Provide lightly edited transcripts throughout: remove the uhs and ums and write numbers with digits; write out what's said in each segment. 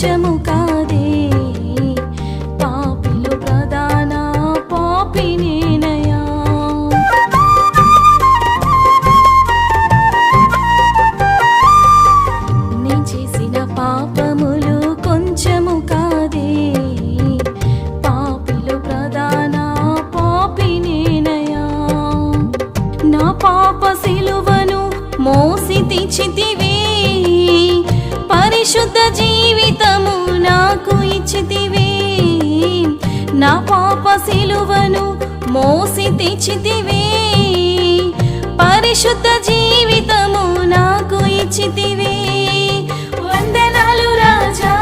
కొంచెము కాదే, పాపిలో ప్రధాన పాపి నేనయ్యా. నే చేసిన పాపములు కొంచెము కాదే, పాపిలో ప్రధాన పాపి నేనయ్యా. నా పాప సిలువను మోసి తెచ్చితివే, పరిశుద్ధ జీవితము నాకు ఇచ్చితివే. నా పాప సిలువను మోసి తెచ్చితివే, పరిశుద్ధ జీవితము నాకు ఇచ్చితివే. వందనాలు రాజా,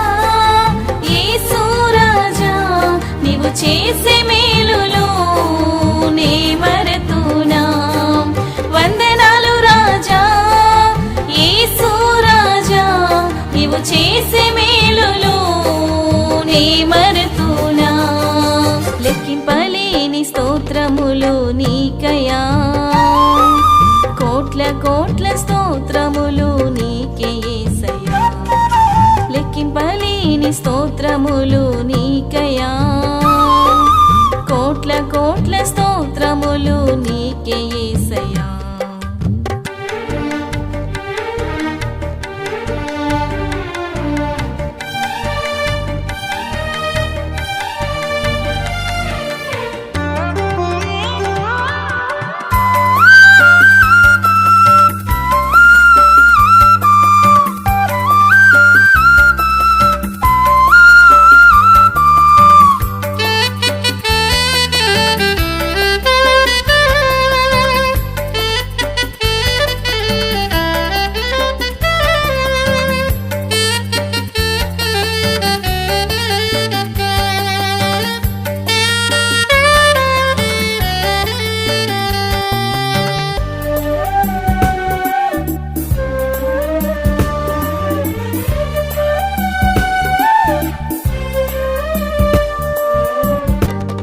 యేసు రాజా, నీవు చేసే మేలులు నే మరతునా. వందనాలు రాజా, యేసు రాజా, నీవు చేసే మేలులు నే మరతునా. లెక్కింపలేని స్తోత్రములు నీకయా, కోట్ల కోట్ల స్తోత్రములు నీకే యేసయ్యా. లెక్కింపలేని స్తోత్రములు నీకయా, కోట్ల కోట్ల స్తోత్రములు నీకే యేసయ్యా.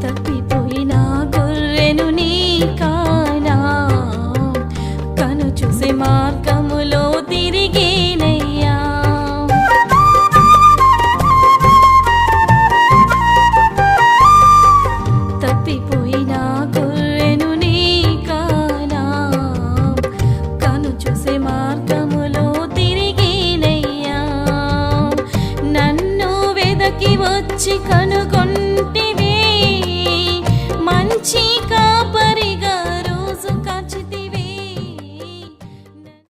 తప్పిపోయిన గొర్రెను నీ కానా, కను చూసే మార్గం